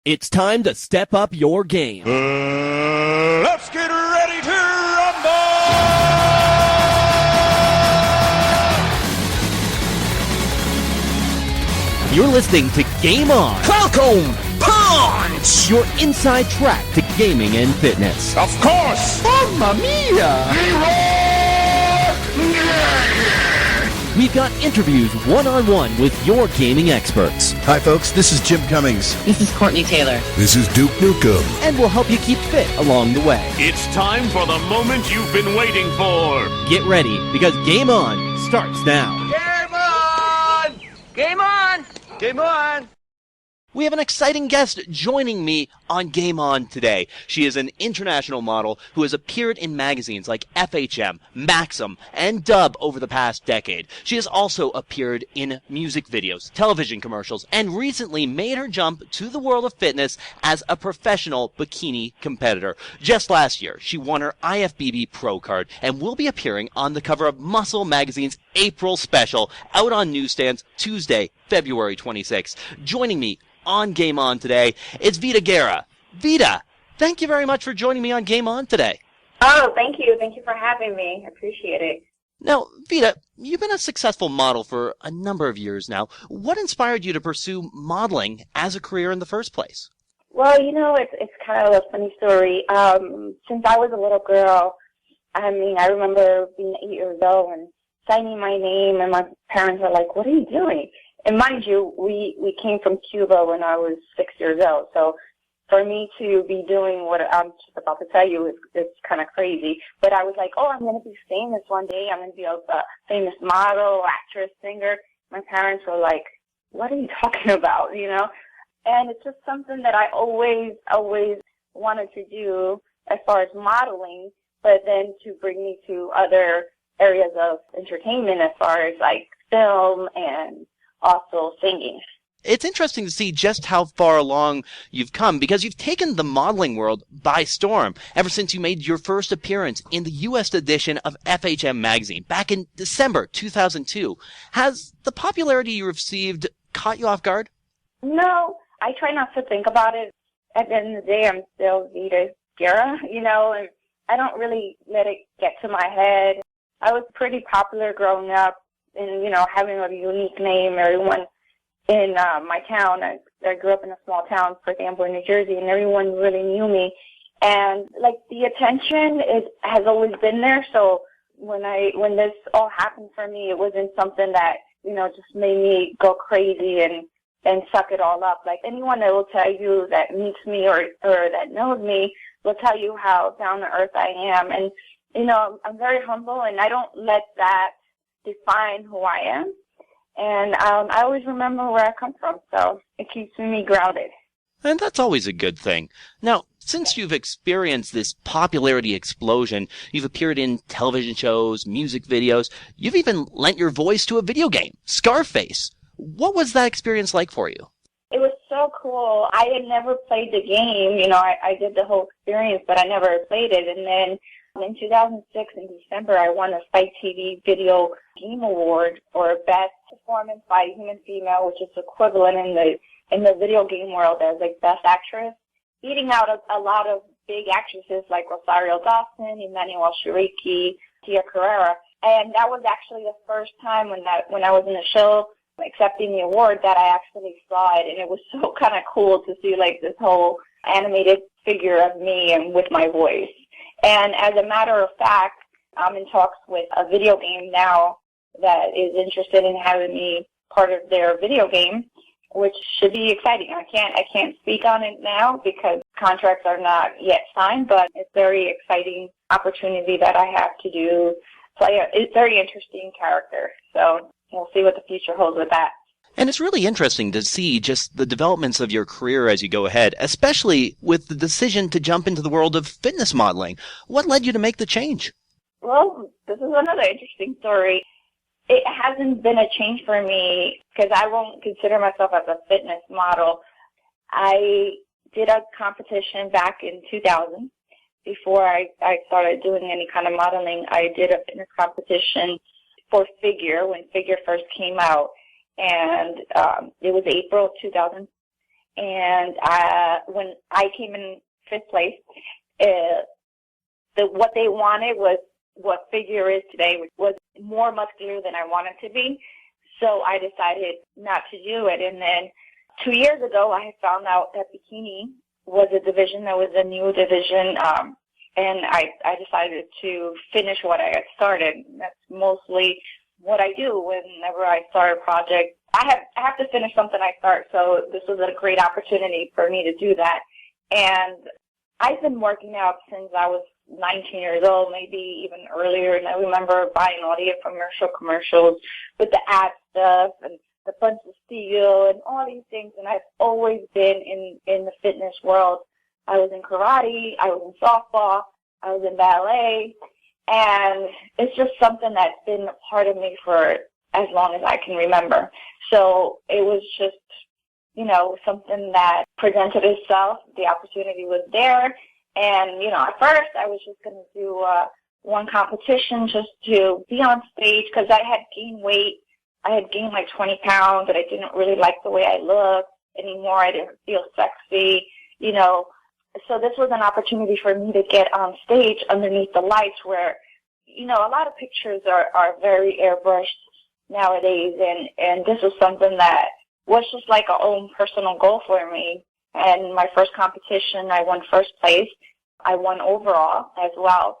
It's time to step up your game. Let's get ready to rumble! You're listening to Game On. Falcon Punch! Your inside track to gaming and fitness. Of course! Mamma mia! We've got interviews one-on-one with your gaming experts. Hi, folks. This is Jim Cummings. This is Courtney Taylor. This is Duke Nukem. And we'll help you keep fit along the way. It's time for the moment you've been waiting for. Get ready, because Game On starts now. Game on! Game on! Game on! We have an exciting guest joining me on Game On today. She is an international model who has appeared in magazines like FHM, Maxim, and Dub over the past decade. She has also appeared in music videos, television commercials, and recently made her jump to the world of fitness as a professional bikini competitor. Just last year, she won her IFBB Pro card and will be appearing on the cover of Muscle Magazine's April special, out on newsstands Tuesday, February 26th. Joining me on Game On today, it's Vida Guerra. Vida, thank you very much for joining me on Game On today. Oh, thank you. Thank you for having me. I appreciate it. Now, Vida, you've been a successful model for a number of years now. What inspired you to pursue modeling as a career in the first place? Well, it's kind of a funny story. Since I was a little girl, I remember being 8 years old and signing my name, and my parents were like, "What are you doing?" And mind you, we came from Cuba when I was 6 years old. So for me to be doing what I'm just about to tell you, it's kind of crazy. But I was like, oh, I'm going to be famous one day. I'm going to be a famous model, actress, singer. My parents were like, what are you talking about, And it's just something that I always wanted to do as far as modeling, but then to bring me to other areas of entertainment as far as like film and also singing. It's interesting to see just how far along you've come, because you've taken the modeling world by storm ever since you made your first appearance in the U.S. edition of FHM magazine back in December 2002. Has the popularity you received caught you off guard? No, I try not to think about it. At the end of the day, I'm still Vida Guerra, and I don't really let it get to my head. I was pretty popular growing up, and, having a unique name. Everyone in my town, I grew up in a small town, for example, in New Jersey, and everyone really knew me. And, the attention has always been there. So when this all happened for me, it wasn't something that, just made me go crazy and suck it all up. Like, anyone that will tell you that meets me or that knows me will tell you how down to earth I am. And, I'm very humble, and I don't let that define who I am, and I always remember where I come from, so it keeps me grounded. And that's always a good thing. Now, since you've experienced this popularity explosion, you've appeared in television shows, music videos, you've even lent your voice to a video game, Scarface. What was that experience like for you? It was so cool. I had never played the game. I did the whole experience, but I never played it, and then in 2006, in December, I won a Spike TV Video Game Award for Best Performance by a Human Female, which is equivalent in the video game world as Best Actress, beating out a lot of big actresses like Rosario Dawson, Emmanuel Shiriki, Tia Carrera. And that was actually the first time when I was in the show accepting the award that I actually saw it, and it was so kind of cool to see this whole animated figure of me and with my voice. And as a matter of fact, I'm in talks with a video game now that is interested in having me part of their video game, which should be exciting. I can't speak on it now because contracts are not yet signed, but it's a very exciting opportunity that I have to play a very interesting character. So we'll see what the future holds with that. And it's really interesting to see just the developments of your career as you go ahead, especially with the decision to jump into the world of fitness modeling. What led you to make the change? Well, this is another interesting story. It hasn't been a change for me because I won't consider myself as a fitness model. I did a competition back in 2000. Before I started doing any kind of modeling, I did a fitness competition for Figure when Figure first came out. And it was April 2000. And when I came in 5th place, what they wanted was what figure is today, which was more muscular than I wanted to be. So I decided not to do it. And then 2 years ago, I found out that bikini was a division that was a new division, and I decided to finish what I had started. That's mostly what I do whenever I start a project. I have to finish something I start, so this was a great opportunity for me to do that. And I've been working out since I was 19 years old, maybe even earlier, and I remember buying all the commercials with the ab stuff and the bunch of steel and all these things, and I've always been in the fitness world. I was in karate, I was in softball, I was in ballet, and it's just something that's been a part of me for as long as I can remember. So it was just, something that presented itself. The opportunity was there, and, at first I was just going to do one competition just to be on stage because I had gained weight. I had gained like 20 pounds, and I didn't really like the way I looked anymore. I didn't feel sexy, So this was an opportunity for me to get on stage underneath the lights where, a lot of pictures are very airbrushed nowadays, and this was something that was just like a own personal goal for me. And my first competition, I won 1st place. I won overall as well.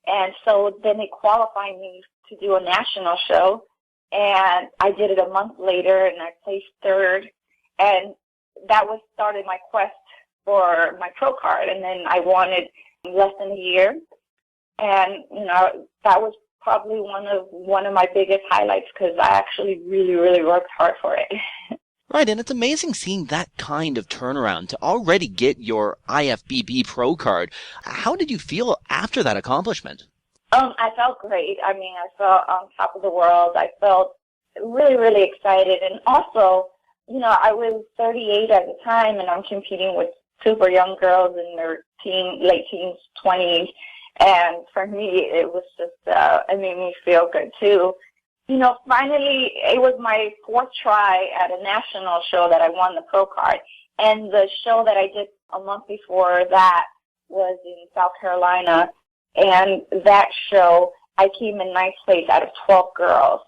And so then they qualified me to do a national show. And I did it a month later, and I placed 3rd. And that started my quest for my pro card. And then I won it in less than a year. And, that was probably one of my biggest highlights because I actually really, really worked hard for it. Right, and it's amazing seeing that kind of turnaround to already get your IFBB pro card. How did you feel after that accomplishment? I felt great. I felt on top of the world. I felt really, really excited. And also, I was 38 at the time, and I'm competing with super young girls in their late teens, 20s. And for me, it was just, it made me feel good, too. Finally, it was my 4th try at a national show that I won the pro card. And the show that I did a month before that was in South Carolina. And that show, I came in 9th place out of 12 girls.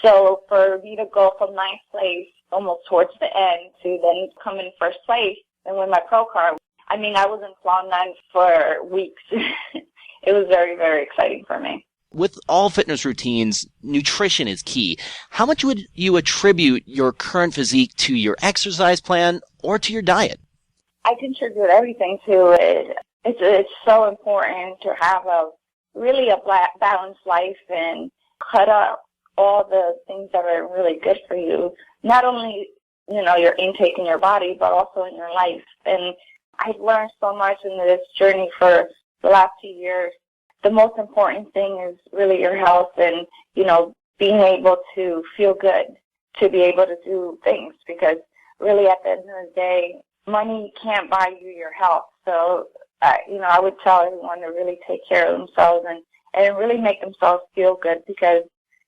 So for me to go from 9th place almost towards the end to then come in 1st place and win my pro card, I was in cloud nine for weeks. It was very, very exciting for me. With all fitness routines, nutrition is key. How much would you attribute your current physique to your exercise plan or to your diet? I contribute everything to it. It's so important to have a balanced life and cut out all the things that are really good for you. Not only, your intake in your body, but also in your life. And I've learned so much in this journey for the last 2 years. The most important thing is really your health and, being able to feel good, to be able to do things, because really at the end of the day, money can't buy you your health. So, I would tell everyone to really take care of themselves and really make themselves feel good, because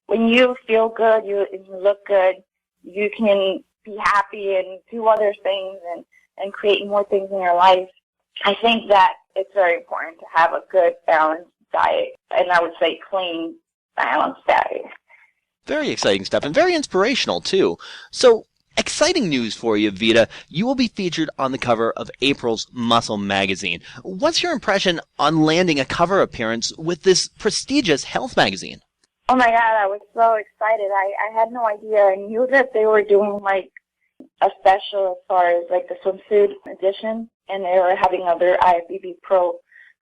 when you feel good, you look good, you can be happy and do other things and create more things in your life. I think that it's very important to have a good, balanced diet, and I would say clean, balanced diet. Very exciting stuff, and very inspirational, too. So, exciting news for you, Vida. You will be featured on the cover of April's Muscle magazine. What's your impression on landing a cover appearance with this prestigious health magazine? Oh my God, I was so excited. I had no idea. I knew that they were doing a special as far as the swimsuit edition, and they were having other IFBB pro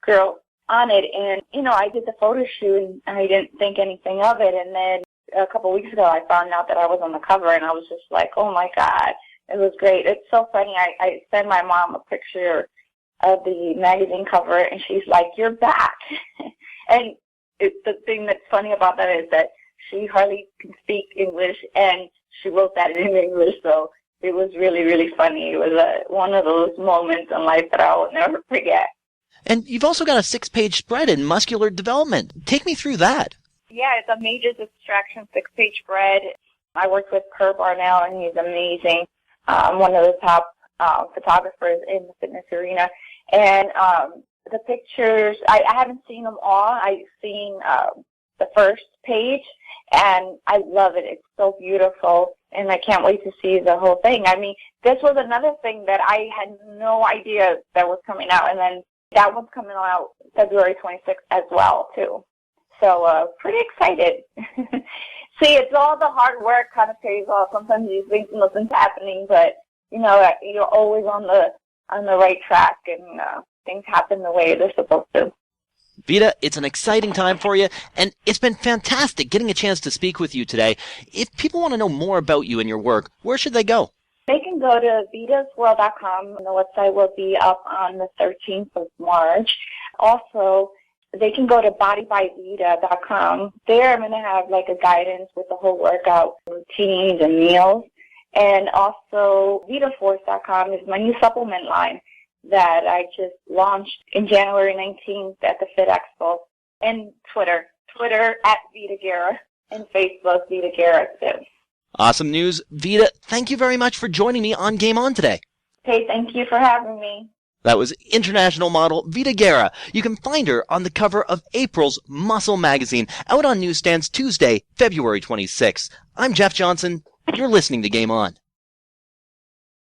girls on it. And, I did the photo shoot, and I didn't think anything of it. And then a couple weeks ago, I found out that I was on the cover, and I was just like, oh my God, it was great. It's so funny. I sent my mom a picture of the magazine cover, and she's like, you're back. And the thing that's funny about that is that she hardly can speak English, and she wrote that in English, so it was really, really funny. It was one of those moments in life that I will never forget. And you've also got a 6-page spread in Muscular Development. Take me through that. Yeah, it's a major distraction 6-page spread. I worked with Kurt Barnell, and he's amazing. One of the top photographers in the fitness arena. And the pictures, I haven't seen them all. I've seen the first page, and I love it. It's so beautiful, and I can't wait to see the whole thing. I mean, this was another thing that I had no idea that was coming out, and then that one's coming out February 26th as well, too. So pretty excited. See, it's all the hard work kind of pays off. Sometimes you think nothing's happening, but, you know, you're always on the right track, and things happen the way they're supposed to. Vida, it's an exciting time for you, and it's been fantastic getting a chance to speak with you today. If people want to know more about you and your work, where should they go? They can go to vidasworld.com. The website will be up on the 13th of March. Also, they can go to bodybyvida.com. There I'm going to have like a guidance with the whole workout routines and meals. And also, VitaForce.com is my new supplement line that I just launched in January 19th at the Fit Expo. And Twitter at Vida Guerra, and Facebook, Vida Guerra too. Awesome news. Vida, thank you very much for joining me on Game On today. Hey, thank you for having me. That was international model Vida Guerra. You can find her on the cover of April's Muscle magazine, out on newsstands Tuesday, February 26th. I'm Jeff Johnson. You're listening to Game On.